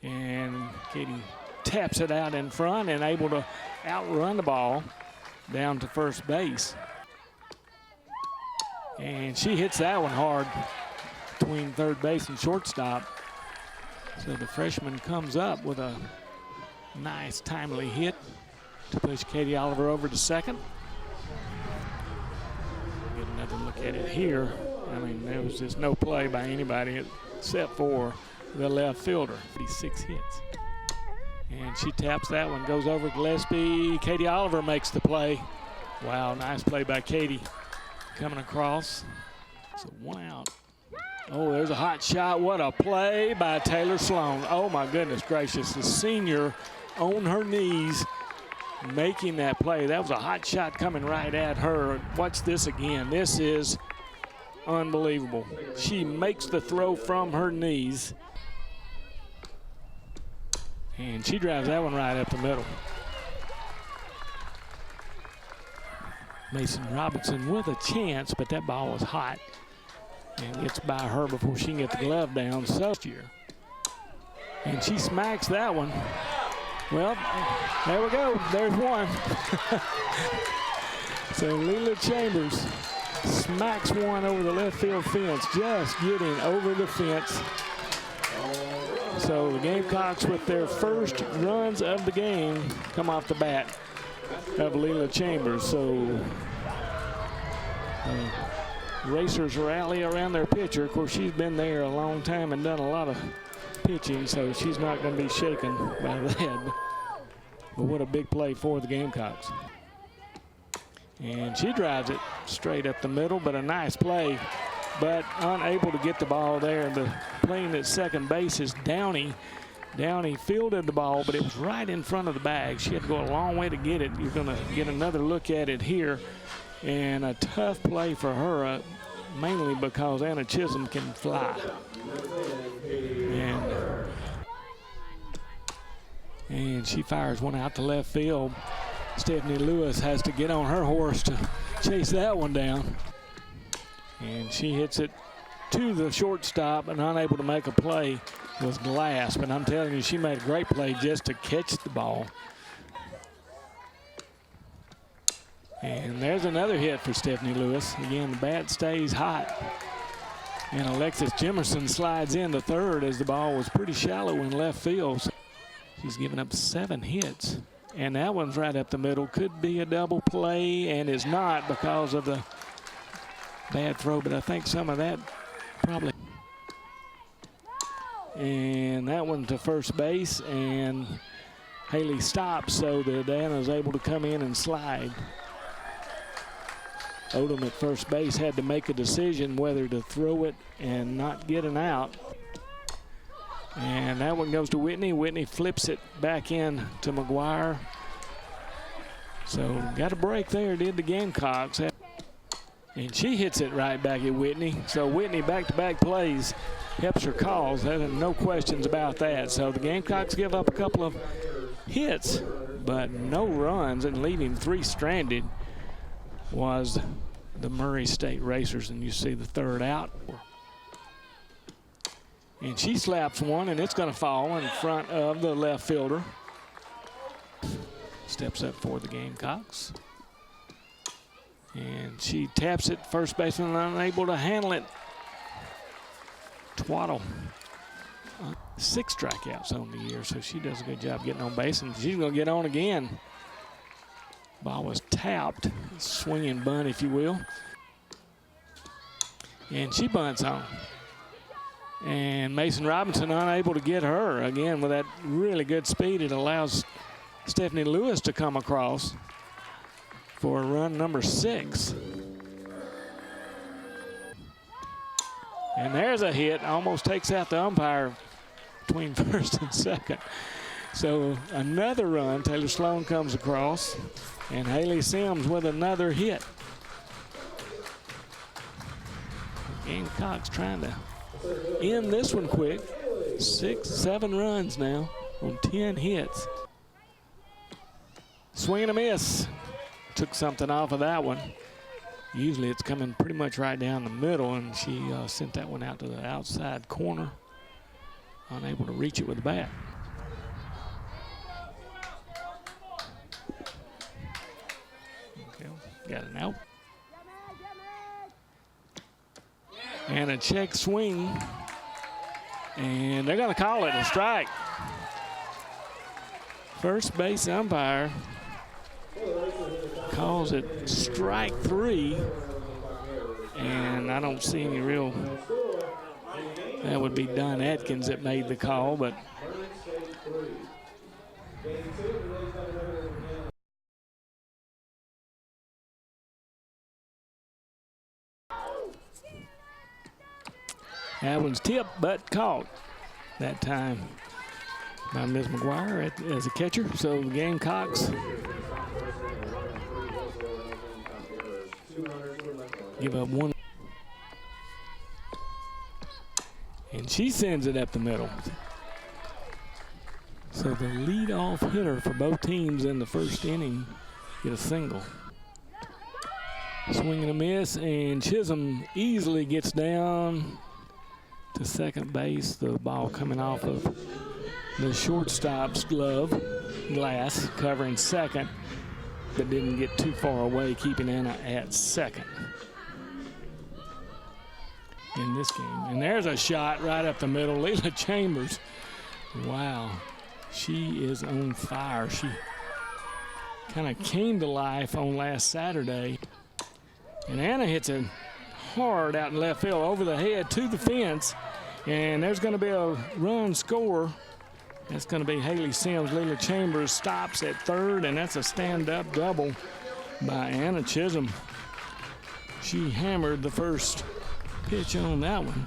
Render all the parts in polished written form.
And Katie taps it out in front and able to outrun the ball down to first base. And she hits that one hard between third base and shortstop. So the freshman comes up with a nice timely hit to push Katie Oliver over to second. Get another look at it here. I mean, there was just no play by anybody except for the left fielder. 36 hits. And she taps that one, goes over Gillespie. Katie Oliver makes the play. Wow, nice play by Katie coming across. So 1 out. Oh, there's a hot shot. What a play by Taylor Sloan. Oh, my goodness gracious. The senior on her knees making that play. That was a hot shot coming right at her. Watch this again. This is unbelievable. She makes the throw from her knees. And she drives that one right up the middle. Mason Robinson with a chance, but that ball was hot. And gets by her before she can get the glove down. So and she smacks that one. Well, there we go. There's one. So Leila Chambers smacks one over the left field fence, just getting over the fence. So the Gamecocks, with their first runs of the game, come off the bat of Leila Chambers. So racers rally around their pitcher. Of course, she's been there a long time and done a lot of pitching, so she's not going to be shaken by that. But what a big play for the Gamecocks. And she drives it straight up the middle, but a nice play, but unable to get the ball there. The playing at second base is Downey. Downey fielded the ball, but it was right in front of the bag. She had to go a long way to get it. You're going to get another look at it here. And a tough play for her, mainly because Anna Chisholm can fly. And she fires one out to left field. Stephanie Lewis has to get on her horse to chase that one down. And she hits it to the shortstop, and unable to make a play was Glass. But I'm telling you, she made a great play just to catch the ball. And there's another hit for Stephanie Lewis. Again, the bat stays hot. And Alexis Jimerson slides in to third as the ball was pretty shallow in left field. So she's given up 7 hits. And that one's right up the middle. Could be a double play, and is not because of the bad throw, but I think some of that probably. And that one to first base, and Haley stops, so the Diana is able to come in and slide. Odom at first base had to make a decision whether to throw it and not get an out. And that one goes to Whitney. Whitney flips it back in to McGuire. So got a break there, did the Gamecocks. And she hits it right back at Whitney. So Whitney back-to-back plays helps her cause. There's no questions about that. So the Gamecocks give up a couple of hits, but no runs, and leaving 3 stranded was the Murray State Racers. And you see the third out. And she slaps one, and it's going to fall in front of the left fielder. Steps up for the Gamecocks. And she taps it, first baseman unable to handle it. Twaddle. 6 strikeouts on the year, so she does a good job getting on base, and she's going to get on again. Ball was tapped, swinging bunt, if you will. And she bunts on. And Mason Robinson unable to get her. Again, with that really good speed, it allows Stephanie Lewis to come across for run number 6. And there's a hit, almost takes out the umpire between first and second. So another run, Taylor Sloan comes across, and Haley Sims with another hit. Gamecocks trying to end this one quick. 6, 7 runs now on 10 hits. Swing and a miss. Took something off of that one. Usually it's coming pretty much right down the middle, and she sent that one out to the outside corner. Unable to reach it with the bat. Got an out. And a check swing. And they're going to call it a strike. First base umpire calls it strike 3. And I don't see any real, that would be Don Atkins that made the call, but that one's tipped but caught that time by Ms. McGuire as a catcher. So the Gamecocks give up one. And she sends it up the middle. So the leadoff hitter for both teams in the first inning get a single. Swing and a miss, and Chisholm easily gets down to second base. The ball coming off of the shortstop's glass, covering second, but didn't get too far away, keeping Anna at second in this game. And there's a shot right up the middle. Leila Chambers, wow, she is on fire. She kind of came to life on last Saturday. And Anna hits it hard out in left field over the head to the fence. And there's going to be a run score. That's going to be Haley Sims. Leila Chambers stops at third, and that's a stand-up double by Anna Chisholm. She hammered the first pitch on that one.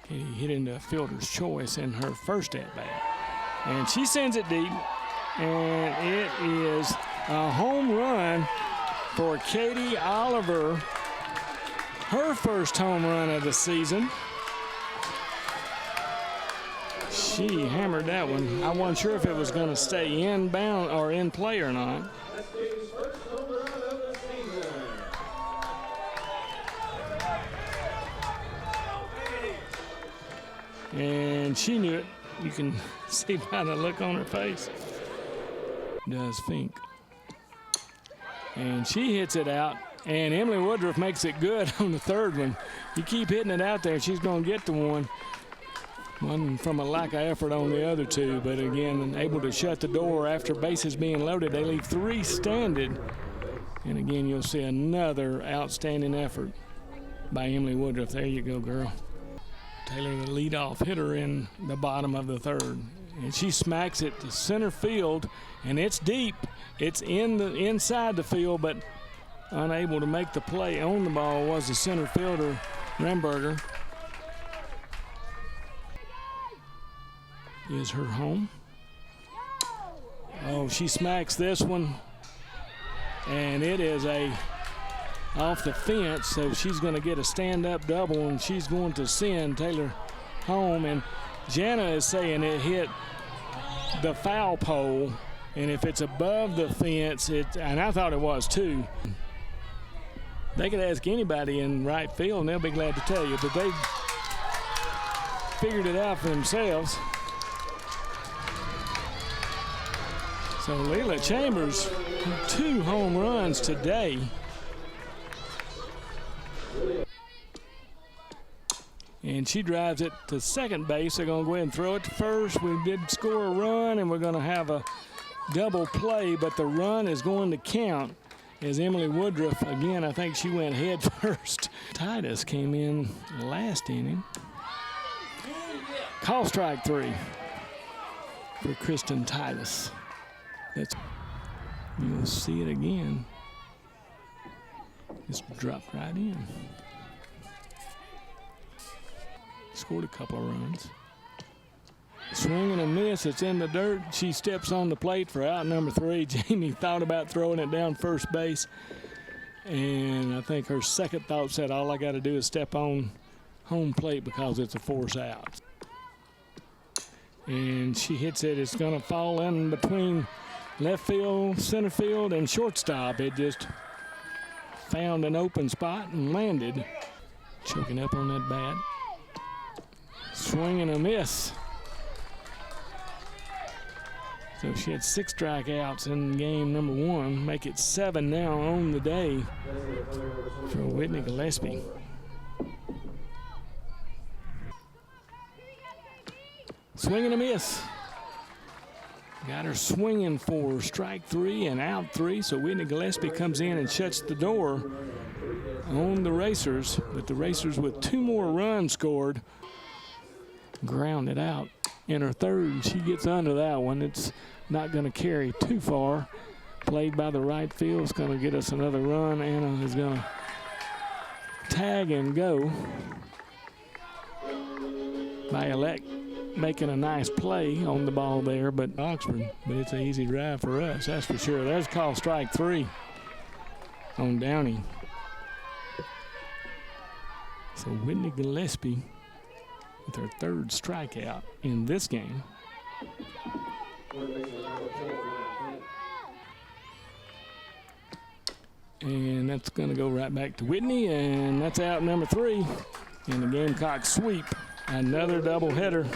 He hit into a fielder's choice in her first at-bat. And she sends it deep, and it is a home run for Katie Oliver. Her first home run of the season. She hammered that one. I wasn't sure if it was going to stay inbound or in play or not. And she knew it. You can see by the look on her face. Does Fink. And she hits it out. And Emily Woodruff makes it good on the third one. You keep hitting it out there, she's going to get the one. One from a lack of effort on the other two, but again, able to shut the door after bases being loaded. They leave three standing. And again, you'll see another outstanding effort by Emily Woodruff. There you go, girl. Taylor, the leadoff hitter in the bottom of the third. And she smacks it to center field, and it's deep. It's inside the field, but unable to make the play on the ball was the center fielder, Remberger. Is her home. Oh, she smacks this one, and it is off the fence, so she's going to get a stand-up double, and she's going to send Taylor home. And Jana is saying it hit the foul pole, and if it's above the fence, and I thought it was too. They could ask anybody in right field, and they'll be glad to tell you, but they figured it out for themselves. So Leila Chambers, 2 home runs today. And she drives it to second base. They're going to go ahead and throw it to first. We did score a run, and we're going to have a double play, but the run is going to count as Emily Woodruff, again, I think she went head first. Titus came in last inning. Call strike 3 for Kristen Titus. You'll see it again. Just dropped right in. Scored a couple of runs. Swing and a miss. It's in the dirt. She steps on the plate for out number 3. Jamie thought about throwing it down first base. And I think her second thought said, all I got to do is step on home plate because it's a force out. And she hits it. It's going to fall in between left field, center field, and shortstop. It just found an open spot and landed. Choking up on that bat. Swing and a miss. So she had 6 strikeouts in game number 1. Make it 7 now on the day for Whitney Gillespie. Swing and a miss. Got her swinging for strike 3 and out 3. So Whitney Gillespie comes in and shuts the door on the Racers. But the Racers, with 2 more runs scored, grounded out in her third. She gets under that one. It's not going to carry too far. Played by the right field. It's going to get us another run. Anna is going to tag and go. Violette making a nice play on the ball there, but Oxford. But it's an easy drive for us, that's for sure. There's called strike 3 on Downey. So Whitney Gillespie with her 3rd strikeout in this game. And that's going to go right back to Whitney, and that's out number 3. And the Gamecocks sweep another doubleheader.